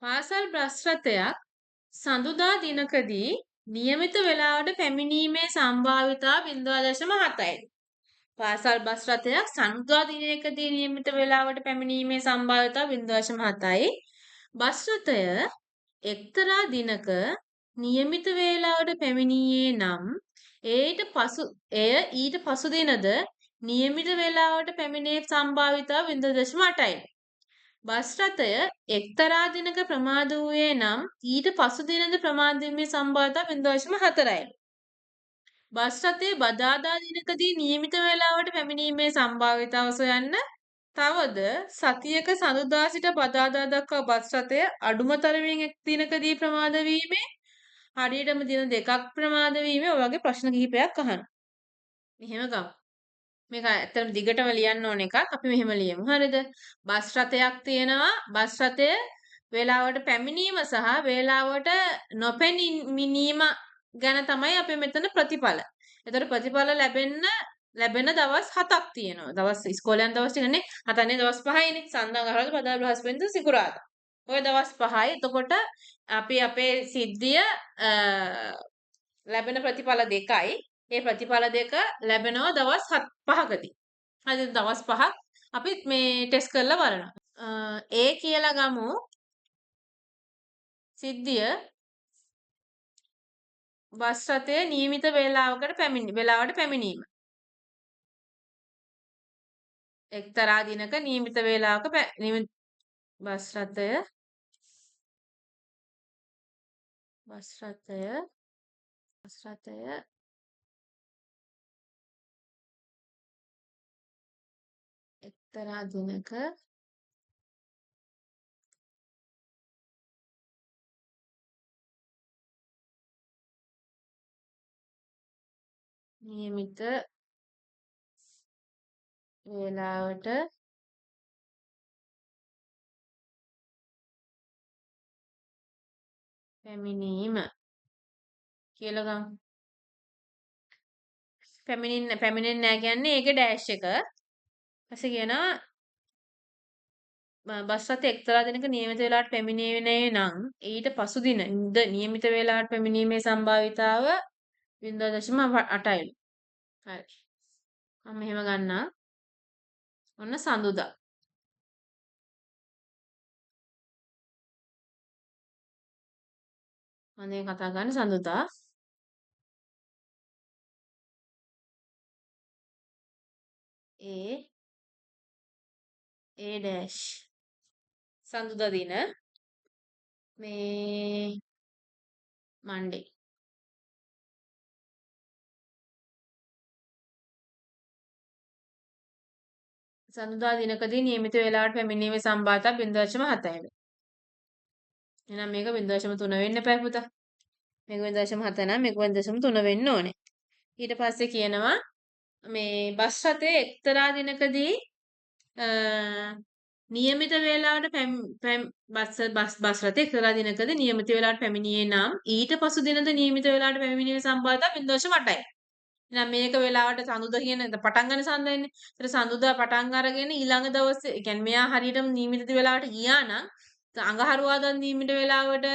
පාසල් බස් රථයක් සඳුදා දිනකදී නියමිත වේලාවට පැමිණීමේ සම්භාවිතාව 0.7යි. පාසල් බස් රථයක් සඳුදා දිනකදී නියමිත වේලාවට පැමිණීමේ සම්භාවිතාව 0.7යි. බස් රථය එක්තරා දිනක නියමිත වේලාවට පැමිණියේ නම් එය ඊට පසු දිනද නියමිත වේලාවට පැමිණීමේ සම්භාවිතාව 0.8යි. බස් රථය එක්තරා දිනක ප්‍රමාද වූයේ නම් ඊට පසු දිනද ප්‍රමාද වීමේ සම්භාවිතාව 0.4යි. බස් රථයේ බදාදා දිනකදී නියමිත වේලාවට පැමිණීමේ සම්භාවිතාව සොයන්න. තවද සතියක සඳුදා සිට බදාදා දක්වා බස් රථය අඩුම තරමින් එක් දිනකදී ප්‍රමාද වීමේ හරියටම දින දෙකක් ප්‍රමාද වීමේ ඔය වගේ ප්‍රශ්න කිහිපයක් අහන්න. මෙහෙම ගමු. මේක ඇත්තටම දිගටම ලියන්න ඕන එකක්. අපි මෙහෙම ලියමු. හරිද? බස් රථයක් තියෙනවා. බස් රථය වේලාවට පැමිණීම සහ වේලාවට නොපැමිණීම ගැන තමයි අපි මෙතන ප්‍රතිඵල. ඒතර ප්‍රතිඵල ලැබෙන දවස් 7ක් තියෙනවා. දවස් ඉස්කෝලේ යන දවස් ටිකනේ 7නේ දවස් 5යිනේ. සඳහන් බදාදා බ්‍රහස්පතින්ද සිකුරාදා. ওই දවස් 5යි. එතකොට අපි අපේ සිද්ධිය ලැබෙන ප්‍රතිඵල දෙකයි. ඒ ප්‍රතිඵල දෙක ලැබෙනවා දවස් 5කදී. හරිද? දවස් 5ක් අපි මේ ටෙස්ට් කරලා බලනවා. ඒ කියලා ගමු සිද්ධිය බස් රථයේ නියමිත වේලාවට පැමිණීම. එක්තරා දිනක නියමිත වේලාවක බස් රථය එක්තරා දිනක නියමිත වේලාවට පැමිණීම කියලා ගමු. පැමිණෙන්නේ නැහැ කියන්නේ ඒකේ ඩෑෂ් එක. ඊපස්සේ කියනවා බස් රථය එක්තරා දිනක නියමිත වේලාවට පැමිණෙන්නේ නම් ඊට පසු දින නියමිත වේලාවට පැමිණීමේ සම්භාවිතාව 0.8යි. හරි. මම මෙහෙම ගන්නවා. ඔන්න සඳුදා. මම දැන් කතා කරන්නේ සඳුදා. A dash සඳුදා දින මේ මන්ඩේ. සඳුදා දිනකදී නියමිත වේලාවට පැමිණීමේ සම්භාවිතාව 0.7යි. එහෙනම් මේක 0.3 වෙන්න එපා පුතා. මේක 0.7 නම් මේක 0.3 වෙන්න ඕනේ. ඊට පස්සේ කියනවා මේ බස් රථයේ එක්තරා දිනකදී නියමිත වේලාවට බස් රථයේ එක්තරා දිනකදී නියමිත වේලාවට පැමිණියේ නම් ඊට පසු දිනද නියමිත වේලාවට පැමිණීමේ සම්භාවිතාව 0.8යි. එහෙනම් මේක වෙලාවට සඳුදා කියන පටන් ගන්න සඳන්නේ. ඒතර සඳුදා පටන් අරගෙන ඊළඟ දවසේ කියන්නේ මෙයා හරියටම නියමිත වෙලාවට ගියා නම් අඟහරුවාදා නියමිත වෙලාවට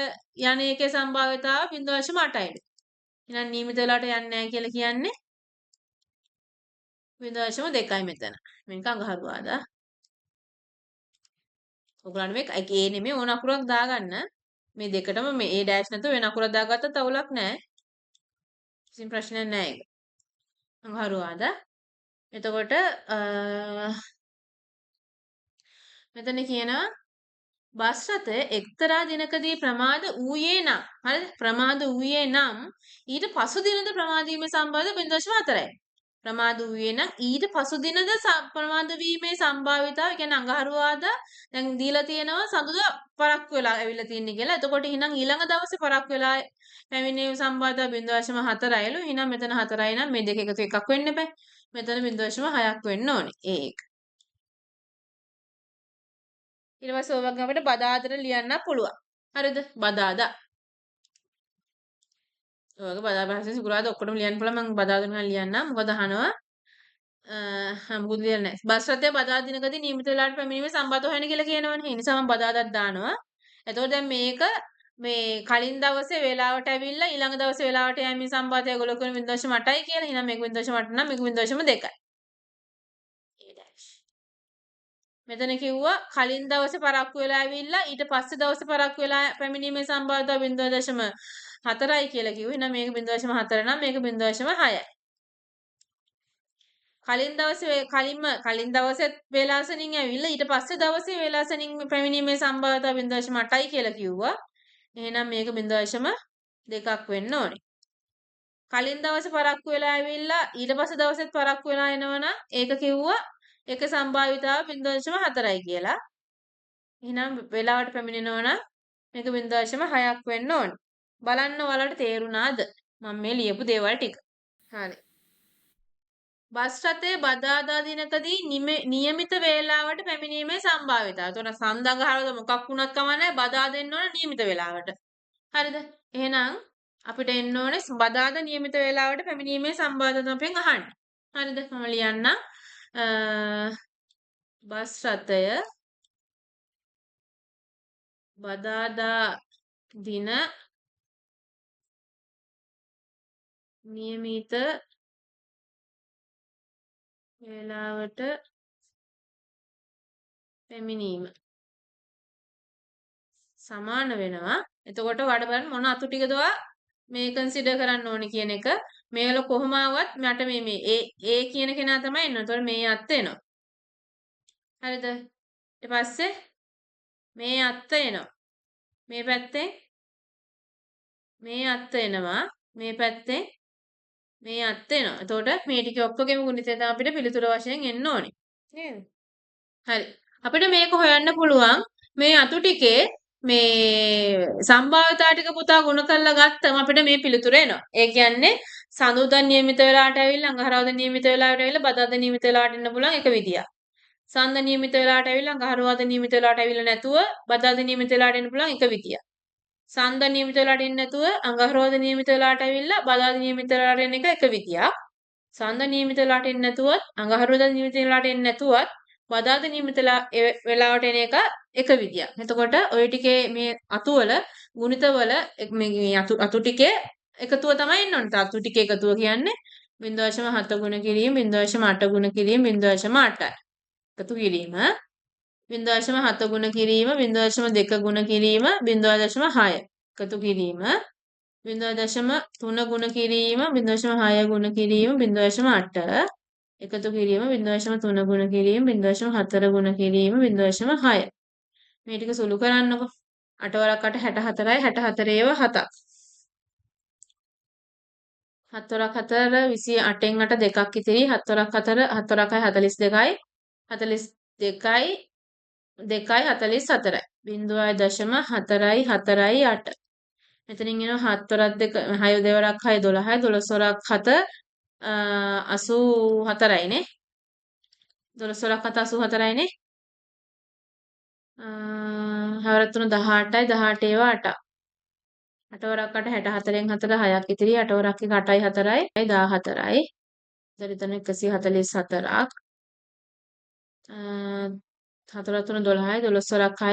යන එකේ සම්භාවිතාව 0.8යි. එහෙනම් නියමිත වෙලාවට යන්නේ නැහැ කියලා කියන්නේ 0.2යි මෙතන. මේක අඟහරුවාදා. ඔයගොල්ලන් මේක ඒ නෙමෙයි ඕන අකුරක් දාගන්න. මේ දෙකටම මේ A dash නැතුව වෙන අකුරක් දාගත්තත් අවුලක් නැහැ. කිසිම ප්‍රශ්නයක් නැහැ ඒක. අඟහරුවාදා. එතකොට මෙතන කියනවා බස් රථය එක්තරා දිනකදී ප්‍රමාද වූයේ නම් හරිද? ප්‍රමාද වූයේ නම් ඊට පසු දිනද ප්‍රමාද වීමේ සම්භාවිතාව 0.4යි. ප්‍රමාද වූයේ නම් ඊට පසු දිනද ප්‍රමාද වීමේ සම්භාවිතාව කියන්නේ අඟහරුවාදා දැන් දීලා තියෙනවා සඳුදා පරක්කු වෙලා ඇවිල්ලා තියෙන්නේ කියලා. එතකොට එහෙනම් ඊළඟ දවසේ පරක්කු වෙලා පැමිණීමේ සම්භාවිතාව 0.4යිලු. එහෙනම් මෙතන 4යි නම් මේ දෙක එකතු එකක් වෙන්න බෑ. මෙතන 0.6ක් වෙන්න ඕනේ. ඒක. ඊට පස්සේ ඔය වගේ අපිට බදාදට ලියන්න පුළුවන්. හරිද? බදාදා. ඔය වගේ බදාදා පස්සේ සිකුරාදා ඔක්කොටම ලියන්න පුළුවන්. මම බදාදා නම් ලියන්නම්. මොකද අහනවා මොකුත් ලියන්නේ නැහැ. බස් රථය බදාදා දිනකදී නියමිත වේලාවට පැමිණීමේ සම්බන්ධ හොයන්න කියලා කියනවනේ. ඒ නිසා මම බදාදාත් දානවා. එතකොට දැන් මේක මේ කලින් දවසේ වෙලාවට ඇවිල්ලා ඊළඟ දවසේ වෙලාවට යෑමේ සම්බන්ධය ඒගොල්ලෝ කියන 0.8යි කියලා. එහෙනම් මේක 0.8 නම් මේක 0.2යි. මෙතන කිව්වා කලින් දවසේ පරක්කු වෙලා ඇවිල්ලා ඊට පස්සේ දවසේ පරක්කු වෙලා පැමිණීමේ සම්බන්ධතාව 0.4යි කියලා කිව්වා. එහෙනම් මේක 0.4 නම් මේක 0.6යි. කලින් දවසේ වේලාසනින් ඇවිල්ලා ඊට පස්සේ දවසේ වේලාසනින් පැමිණීමේ සම්බන්ධතාව 0.8යි කියලා කිව්වා. එහෙනම් මේක 0.2ක් වෙන්න ඕනේ. කලින් දවසේ පරක්කු වෙලා ඇවිල්ලා ඊට පස්සේ දවසෙත් පරක්කු වෙලා එනවනම් ඒක කිව්වා ඒක සම්භාවිතාව 0.4යි කියලා. එහෙනම් වෙලාවට පැමිණෙනවා නම් මේක 0.6ක් වෙන්න ඕනේ. බලන්න ඔයාලට තේරුණාද? මම මේ ලියපු දේවල් ටික. හරි. බස් රථයේ බදාදා දිනකදී නියමිත වේලාවට පැමිණීමේ සම්භාවිතාව. එතකොට සඳහරවද මොකක් වුණත් කමන්නේ බදා දෙන්න ඕන නියමිත වේලාවට. හරිද? එහෙනම් අපිට එන්න ඕනේ බදාදා නියමිත වේලාවට පැමිණීමේ සම්භාවිතාව අපෙන් අහන්න. හරිද? මම ලියන්න. බස් රථය බදාදා දින නියමිත වේලාවට පැමිණීම සමාන වෙනවා. එතකොට වඩ බලන්න මොන අතු ටිකද මේ කන්සිඩර් කරන්න ඕනේ කියන එක. මේවල කොහොම ආවත් මට මේ ඒ කියන කෙනා තමයි එන්නේ. එතකොට මේ අත් එනවා. හරිද? ඊට පස්සේ මේ අත් එනවා. මේ පැත්තෙන් මේ අත් එනවා. මේ පැත්තෙන් මේ අත් එනවා. එතකොට මේ ටික ඔක්කොගෙම ගුණිතය තමයි අපිට පිළිතුර වශයෙන් එන්න ඕනේ. නේද? හරි. අපිට මේක හොයන්න පුළුවන් මේ අතු ටිකේ මේ සම්භාවිතා ටික පුතා ගුණ කරලා ගත්තම අපිට මේ පිළිතුර එනවා. ඒ කියන්නේ සඳුදා නියමිත වෙලාවට ඇවිල්ලා අඟහරුවාදා නියමිත වෙලාවට ඇවිල්ලා බදාදා නියමිත වෙලාවට එන්න පුළුවන් එක විදියක්. සඳ නියමිත වෙලාවට ඇවිල්ලා අඟහරුවාදා නියමිත වෙලාවට ඇවිල්ලා නැතුව බදාදා නියමිත වෙලාවට එන්න පුළුවන් එක විදියක්. සඳ නියමිත වෙලාවට එන්නේ නැතුව අඟහරුවාදා නියමිත වෙලාවට ඇවිල්ලා බදාදා නියමිත වෙලාවට එන එක එක විදියක්. සඳ නියමිත වෙලාවට එන්නේ නැතුවත් අඟහරුවාදා නියමිත වෙලාවට එන්නේ නැතුවත් බදාදා නියමිත වෙලාවට එන එක එක විදියක්. එතකොට ওই ටිකේ මේ අතුවල ගුණිතවල මේ අතු ටිකේ එකතුව තමයි එන්න ඕනේ. අතු ටිකේ එකතුව කියන්නේ 0.7 ගුණ කිරීම 0.8 ගුණ කිරීම 0.8යි. එකතු කිරීම 0.7 ගුණ කිරීම 0.2 ගුණ කිරීම 0.6. එකතු කිරීම 0.3 ගුණ කිරීම 0.6 ගුණ කිරීම 0.8. එකතු කිරීම 0.3 ගුණ කිරීම 0.4 ගුණ කිරීම 0.6. මේ ටික සුළු කරන්නකො. 8 වරක් 8 64යි 64 ඒවා 7ක්. 7 වරක් 4 28න් 8 දෙකක් ඉතිරි 7 වරක් 4 7 වරක් 42යි 42යි 2යි 44යි 0.4යි 4යි 8. මෙතනින් එනවා 7 වරක් 2 6 දෙවරක් 6 12යි 12 වරක් 7 84යි නේ 12 වරක් 7 84යි නේ 6 3 18යි 18 ඒවා 8ක් 8 වරක් 8 64න් 4 6ක් ඉතිරි 8 වරක් 1 8යි 4යි 14යි එතන 144ක් 4 3 12යි 12 වරක් 6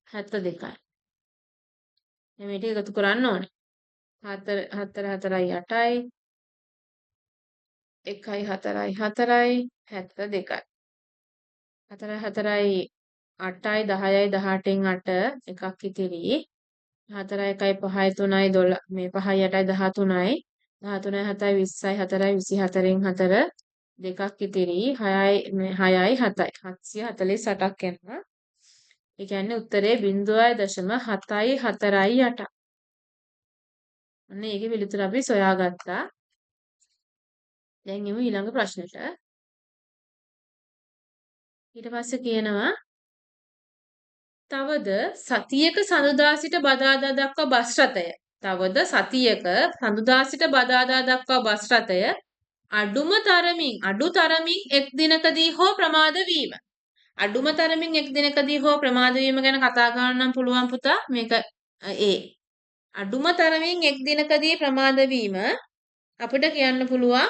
72යි මේ ටික එකතු කරන්න ඕනේ 4 4 4යි 8යි 1යි 4යි 4යි 72යි 4 4යි 8යි 10යි 18න් 8 එකක් ඉතිරි 4 1යි 5යි 3යි 12 මේ 5යි 8යි 13යි 13යි 7යි 20යි 4යි 24න් 4 දෙකක් ඉතිරි 6යි 6යි 7යි 748ක් එනවා. ඒ කියන්නේ උත්තරේ 0.7යි 4යි 8. අන්න ඒකේ පිළිතුර අපි සොයාගත්තා. දැන් යමු ඊළඟ ප්‍රශ්නෙට. ඊට පස්සේ කියනවා තවද සතියක සඳුදා සිට බදාදා දක්වා බස් රථය. තවද සතියක සඳුදා සිට බදාදා දක්වා බස් රථය අඩු තරමින් එක් දිනකදී හෝ ප්‍රමාද වීම. අඩුම තරමින් එක් දිනකදී හෝ ප්‍රමාද වීම ගැන කතා කරන්න නම් පුළුවන් පුතා මේක අඩුම තරමින් එක් දිනකදී ප්‍රමාද වීම අපිට කියන්න පුළුවන්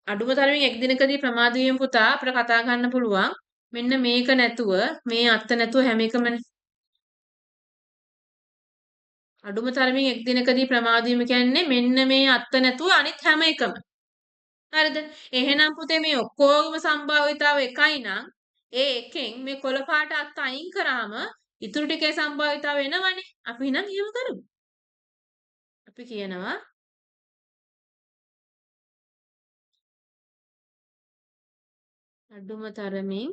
අඩුම තරමින් එක් දිනකදී ප්‍රමාද වීම පුතා අපිට කතා කරන්න පුළුවන් මෙන්න මේක නැතුව මේ අත්ත නැතුව හැම එකමනේ. අඩුම තරමින් එක් දිනකදී ප්‍රමාද වීම කියන්නේ මෙන්න මේ අත්ත නැතුව අනිත් හැම එකම. හරිද? එහෙනම් පුතේ මේ ඔක්කොගම සම්භාවිතාව එකයි නම් ඒ එකෙන් මේ කොළ පාට අත්ත අයින් කරාම ඉතුරු ටිකේ සම්භාවිතාව වෙනවනේ. අපි නම් එහෙම කරමු. අපි කියනවා අඩුම තරමින්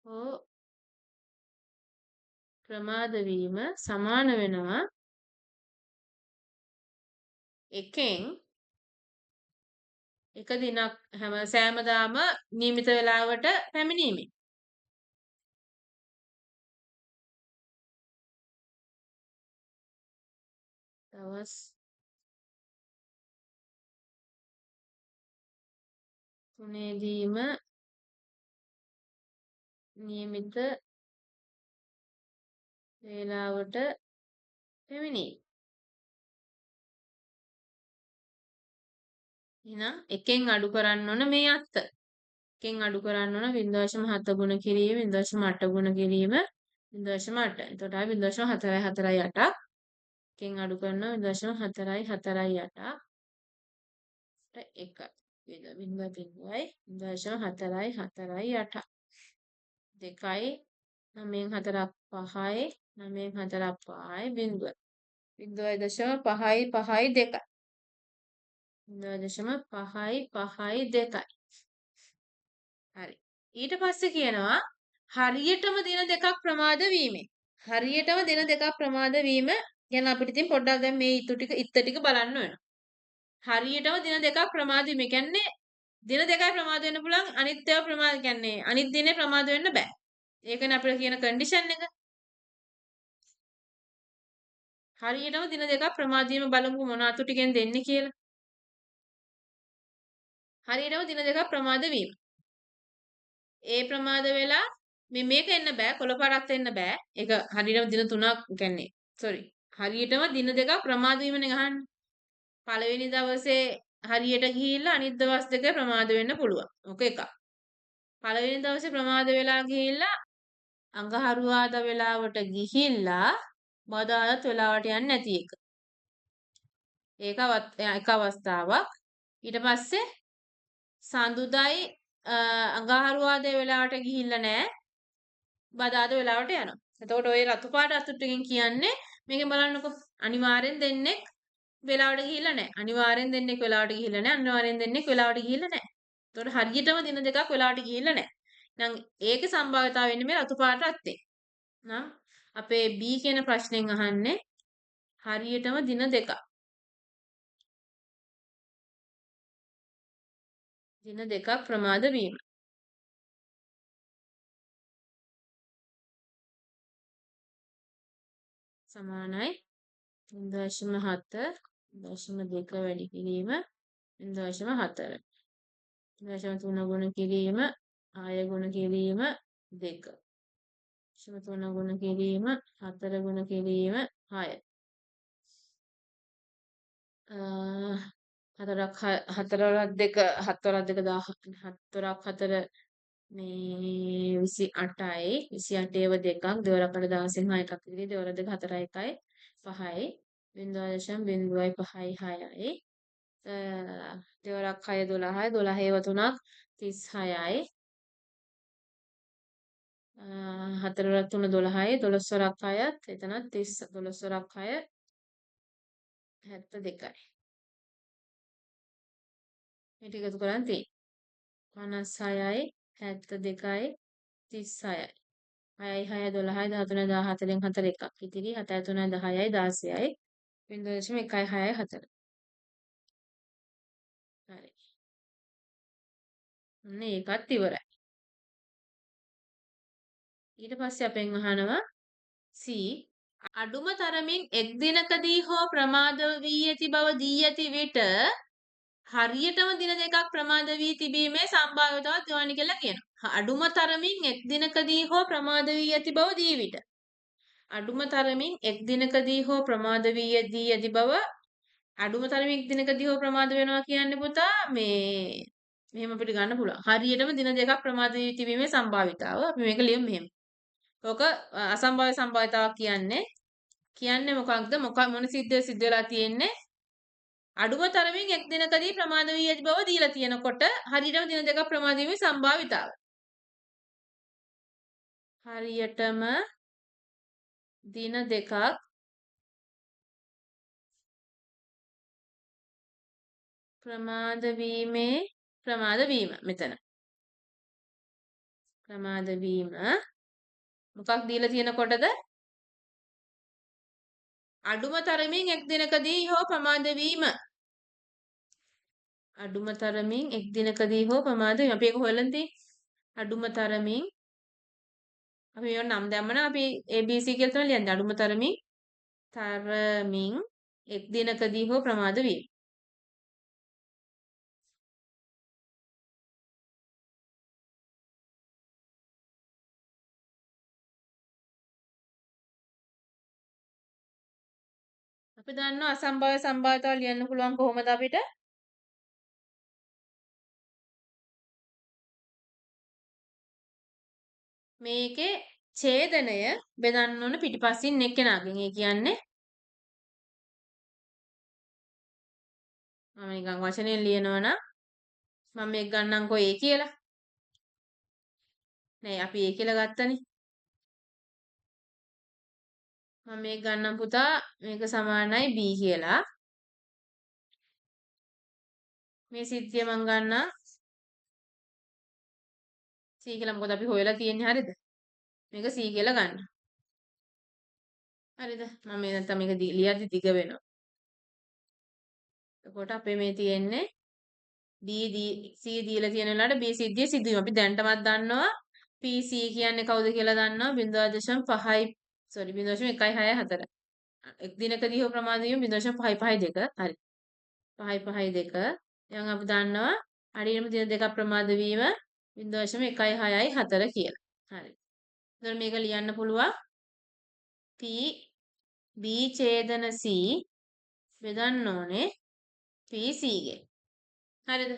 හෝ ප්‍රමාද වීම සමාන වෙනවා එකෙන් එක දිනක් සෑමදාම නියමිත වේලාවට පැමිණීමෙන්. දවස් 3දීම නියමිත වේලාවට පැමිණීම. එහෙනම් එකෙන් අඩු කරන්න ඕන මේ අත්ත. එකෙන් අඩු කරන්න ඕන 0.7 ගුණ කිරීම 0.8 ගුණ කිරීම 0.8. එතකොට ආයි 0.448ක්. එකෙන් අඩු කරනවා 0.448 1. 0.448 2යි 9න් 4ක් 5යි 9න් 4ක් 5යි 0. 0.5යි 5යි 2යි 0.5යි 5යි 2යි. හරි. ඊට පස්සේ කියනවා හරියටම දින දෙකක් ප්‍රමාද වීමෙන්. හරියටම දින දෙකක් ප්‍රමාද වීම ගැන අපිට ඉතින් පොඩ්ඩක් දැන් මේ ඉත්ත ටික බලන්න වෙනවා. හරියටම දින දෙකක් ප්‍රමාද වීම කියන්නේ දින දෙකයි ප්‍රමාද වෙන්න පුළුවන් අනිත් ඒවා ප්‍රමාද කියන්නේ අනිත් දිනේ ප්‍රමාද වෙන්න බෑ. ඒකනේ අපිට කියන කන්ඩිෂන් එක. හරියටම දින දෙකක් ප්‍රමාද වීම බලමු මොන අතු ටිකෙන් දෙන්නේ කියලා. හරියටම දින දෙකක් ප්‍රමාද වීම. ඒ ප්‍රමාද වෙලා මේක එන්න බෑ කොළපාරක් එන්න බෑ. ඒක හරියටම දින 3ක් කියන්නේ හරියටම දින දෙකක් ප්‍රමාද වීමනේ ගහන්නේ. පළවෙනි දවසේ හරියට ගිහිල්ලා අනිත් දවස් දෙක ප්‍රමාද වෙන්න පුළුවන්. ඔක එකක්. පළවෙනි දවසේ ප්‍රමාද වෙලා ගිහිල්ලා අඟහරුවාදා වෙලාවට ගිහිල්ලා බදාදත් වෙලාවට යන්නේ නැති එක. ඒක එක අවස්ථාවක්. ඊට පස්සේ සඳුදායි අඟහරුවාදා වෙලාවට ගිහිල්ලා නැහැ. බදාදා වෙලාවට යනවා. එතකොට ওই රතු පාට අතු ටිකෙන් කියන්නේ මේකෙන් බලන්නකො අනිවාර්යෙන් දෙන්නෙක් වෙලාවට ගිහිල්ලා නැහැ. අනිවාර්යෙන් දෙන්නෙක් වෙලාවට ගිහිල්ලා නැහැ. අනිවාර්යෙන් දෙන්නෙක් වෙලාවට ගිහිල්ලා නැහැ. එතකොට හරියටම දින දෙකක් වෙලාවට ගිහිල්ලා නැහැ. එහෙනම් ඒකේ සම්භාවිතාව වෙන්නේ මේ රතු පාට අත්තේ. නම් අපේ B කියන ප්‍රශ්නෙන් අහන්නේ හරියටම දින දෙකක්. දින දෙකක් ප්‍රමාද වීම. සමානයි 0.7 0.2 වැඩි කිරීම 0.4. 0.3 ගුණ කිරීම 6 ගුණ කිරීම 2. 0.3 ගුණ කිරීම 4 ගුණ කිරීම 6. හතරක් 4 මේ 28යි 28 ඒව දෙකක් දෙවරක් 16න් 6 එකක් විදිහට දෙවර දෙක 4 1යි 5යි 0.05යි 6යි දෙවරක් 6 12යි 12 ඒව තුනක් 36යි 4 වරක් 3 12යි 12 වරක් 6ත් එතනත් 30 12 වරක් 6 72යි මේ ටික එකතු කරන් තියෙන්නේ 56යි 72යි 36යි 6යි 6යි 12යි 13යි 14න් 4 එකක් ඉතිරි 7යි 3යි 10යි 16යි 0.1යි 6යි 4 හරි ඔන්න ඒකත් ඉවරයි ඊට පස්සේ අපෙන් අහනවා C අඩුම තරමින් එක් දිනකදී හෝ ප්‍රමාද වී ඇති බව දී ඇති විට හරියටම දින දෙකක් ප්‍රමාද වී තිබීමේ සම්භාව්‍යතාව ගණන් කියලා කියනවා. අඩුම තරමින් එක් දිනකදී හෝ ප්‍රමාද වී ඇති බව දී විට. අඩුම තරමින් එක් දිනකදී හෝ ප්‍රමාද වී ඇති බව අඩුම තරමින් එක් දිනකදී හෝ ප්‍රමාද වෙනවා කියන්නේ පුතා මේ මෙහෙම අපිට ගන්න පුළුවන්. හරියටම දින දෙකක් ප්‍රමාද වී තිබීමේ සම්භාවිතාව. අපි මේක ලියමු මෙහෙම. ඕක අසම්භාව්‍ය සම්භාවිතාවක් කියන්නේ මොකක්ද? මොන සිද්ධිය සිද්ධ වෙලා තියෙන්නේ? අඩුම තරමින් එක් දිනකදී ප්‍රමාද වී ඇති බව දීලා තියෙනකොට හරියටම දින දෙකක් ප්‍රමාද වීමේ සම්භාවිතාව. හරියටම දින දෙකක් ප්‍රමාද වීම මෙතන. ප්‍රමාද වීම මොකක් දීලා තියෙනකොටද? අඩුම තරමින් එක් දිනකදී හෝ ප්‍රමාද වීම. අඩුම තරමින් එක් දිනකදී හෝ ප්‍රමාද වීම. අපි ඒක හොයලා තියෙන්නේ. අඩුම තරමින් අපි මේවට නම් දැම්මම අපි ABC කියලා තමයි ලියන්නේ. අඩුම තරමින් එක් දිනකදී හෝ ප්‍රමාද වීම. අපි දන්නවා අසම්භාව්‍ය සම්භාවිතාව ලියන්න පුළුවන් කොහොමද අපිට? මේකේ ඡේදනය බෙදන්න ඕන පිටිපස්සින් එක්කෙනාගෙන්. ඒ කියන්නේ මම නිකන් වචනෙන් ලියනවා නම් මම මේක ගන්නම්කෝ A කියලා. නෑ අපි A කියලා ගත්තනේ. මම මේක ගන්නම් පුතා මේක සමානයි B කියලා. මේ සිද්ධිය මම ගන්නම් C කියලා. මොකද අපි හොයලා තියෙන්නේ හරියද? මේක C කියලා ගන්න. හරිද? මම මේ නැත්තම් මේක ලියද්දි දිග වෙනවා. එතකොට අපේ මේ තියෙන්නේ C දීලා තියෙන වෙලාවට B සිද්ධිය සිදුවීම. අපි දැනටමත් දන්නවා PC කියන්නේ කවුද කියලා දන්නවා 0.5 sorry 0.164. එක් දිනකදී හෝ ප්‍රමාද වීම 0.552. හරි. 552. දැන් අපි දන්නවා හරියටම දින දෙකක් ප්‍රමාද වීම 0.164 කියලා. හරි. එතකොට මේක ලියන්න පුළුවන් P B ඡේදන C බෙදන්න ඕනේ PC ගේ. හරිද?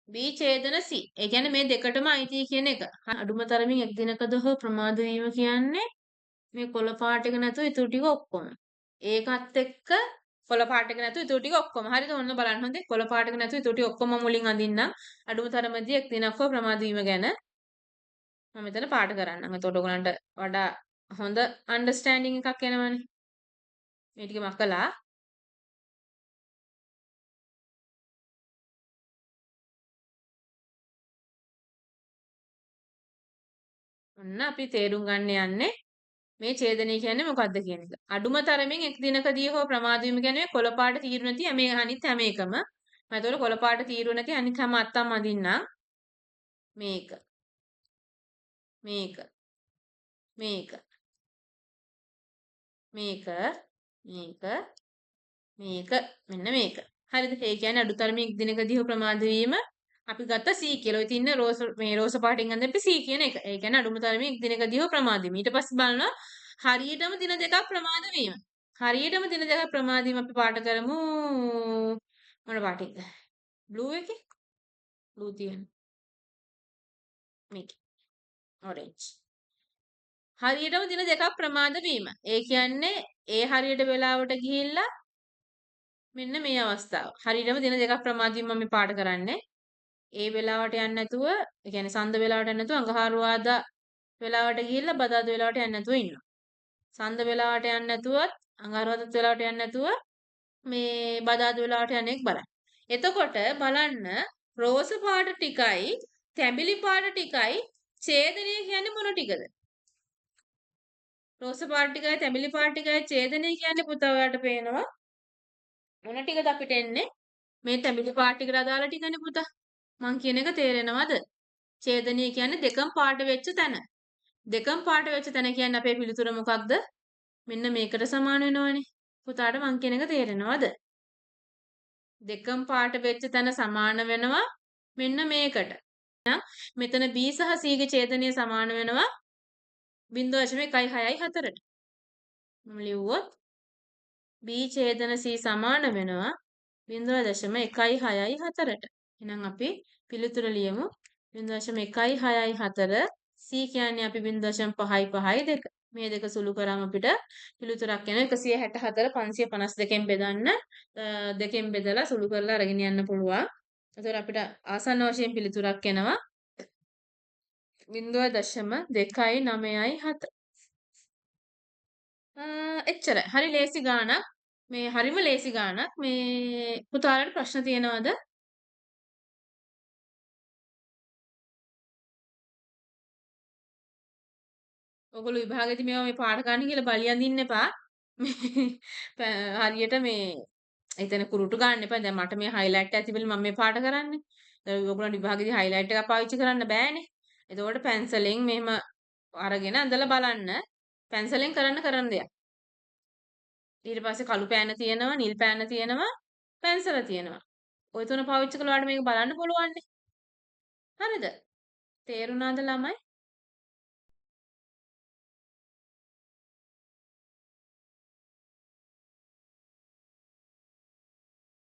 B ඡේදන C. ඒ කියන්නේ මේ දෙකටම අයිති කියන එක. අඩුම තරමින් එක් දිනකද හෝ ප්‍රමාද වීම කියන්නේ මේ කොළ පාට එක නැතුව ඉතුරු ටික ඔක්කොම. ඒකත් එක්ක කොළ පාට එක නැතුව ඉතුරු ටික ඔක්කොම. හරිද? ඔන්න බලන්න හොඳේ. කොළ පාට එක නැතුව ඉතුරු ටික ඔක්කොම මුලින් අඳින්නම්. අඩුම තරමදී එක් දිනක් හෝ ප්‍රමාද වීම ගැන මම මෙතන පාට කරන්නම්. එතකොට ඔයගලන්ට වඩා හොඳ අන්ඩර්ස්ටෑන්ඩින් එකක් එනවනේ. මේ ටික මකලා ඔන්න අපි තේරුම් ගන්න යන්නේ මේ ඡේදනය කියන්නේ මොකක්ද කියන එක. අඩුම තරමින් එක් දිනකදී හෝ ප්‍රමාද වීම කියන්නේ කොළ පාට තීරු නැති අනිත් හැම එකම. මම ඒතකොට කොළ පාට තීරු නැති අනිත් හැම අත්තම් අඳින්නම්. මේක. මේක. මේක. මේක. මේක. මේක. මෙන්න මේක. හරිද? ඒ කියන්නේ අඩු තරමින් එක් දිනකදී හෝ ප්‍රමාද වීම අපි ගත්ත C කියලා. ඔය තින්න රෝස පාටින් ගන්න අපි C කියන එක. ඒ කියන්නේ අඩුම තරමින් එක් දිනකදී හෝ ප්‍රමාද වීම. ඊට පස්සේ බලනවා හරියටම දින දෙකක් ප්‍රමාද වීම. හරියටම දින දෙකක් ප්‍රමාද වීම අපි පාට කරමු මොන පාටින්ද? බ්ලූ එකේ? බ්ලූ තියෙන. මේක. ඔරෙන්ජ්. හරියටම දින දෙකක් ප්‍රමාද වීම. ඒ කියන්නේ ඒ හරියට වෙලාවට ගිහිල්ලා මෙන්න මේ අවස්ථාව. හරියටම දින දෙකක් ප්‍රමාද වීම මම පාට කරන්නේ. ඒ වෙලාවට යන්නේ නැතුව, ඒ කියන්නේ සඳ වෙලාවට යන්නේ නැතුව අඟහරුවාදා වෙලාවට ගිහිල්ලා බදාදා වෙලාවට යන්නේ නැතුව ඉන්නවා. සඳ වෙලාවට යන්නේ නැතුවත් අඟහරුවාදා වෙලාවට යන්නේ නැතුව මේ බදාදා වෙලාවට යන්නේ බලන්න. එතකොට බලන්න රෝස පාට ටිකයි තැඹිලි පාට ටිකයි ඡේදනය කියන්නේ මොන ටිකද? රෝස පාට ටිකයි තැඹිලි පාට ටිකයි ඡේදනය කියන්නේ පුතා ඔයාලට පේනවා මොන ටිකද අපිට එන්නේ? මේ තැඹිලි පාට ටිකට අදාළ ටිකනේ පුතා. මං කියන එක තේරෙනවද? ඡේදනය කියන්නේ දෙකම පාට වෙච්ච තැන. දෙකම පාට වෙච්ච තැන කියන්නේ අපේ පිළිතුර මොකක්ද? මෙන්න මේකට සමාන වෙනවනේ. පුතාට මං කියන එක තේරෙනවද? දෙකම පාට වෙච්ච තැන සමාන වෙනවා මෙන්න මේකට. මෙතන B සහ C ගේ ඡේදනය සමාන වෙනවා 0.164ට. මම ලිව්වොත් B ඡේදන C සමාන වෙනවා 0.164ට. එහෙනම් අපි පිළිතුර ලියමු 0.164 C කියන්නේ අපි 0.552. මේ දෙක සුළු කරාම අපිට පිළිතුරක් එන 164 552න් බෙදන්න දෙකෙන් බෙදලා සුළු කරලා අරගෙන යන්න පුළුවන්. එතකොට අපිට ආසන්න වශයෙන් පිළිතුරක් එනවා 0.297. එච්චරයි. හරි ලේසි ගානක්. මේ හරිම ලේසි ගානක්. මේ පුතාලට ප්‍රශ්න තියෙනවද? ඔයගොල්ලෝ විභාගෙදී මේවා මේ පාඩ ගන්න කියලා බලි අඳින්න එපා. හරියට මේ එතන කුරුටු ගන්න එපා. දැන් මට මේ හයිලයිට් එක තිබිලා මම මේ පාඩ කරන්නේ. දැන් ඔයගොල්ලන්ට විභාගෙදී හයිලයිට් එකක් පාවිච්චි කරන්න බෑනේ. එතකොට පැන්සලෙන් මෙහෙම අරගෙන ඇඳලා බලන්න. පැන්සලෙන් කරන්න දෙයක්. ඊට පස්සේ කළු පෑන තියෙනවා, නිල් පෑන තියෙනවා, පැන්සල තියෙනවා. ඔය තුන පාවිච්චි කළාට මේක බලන්න පුළුවන්නේ. හරිද? තේරුණාද ළමයි?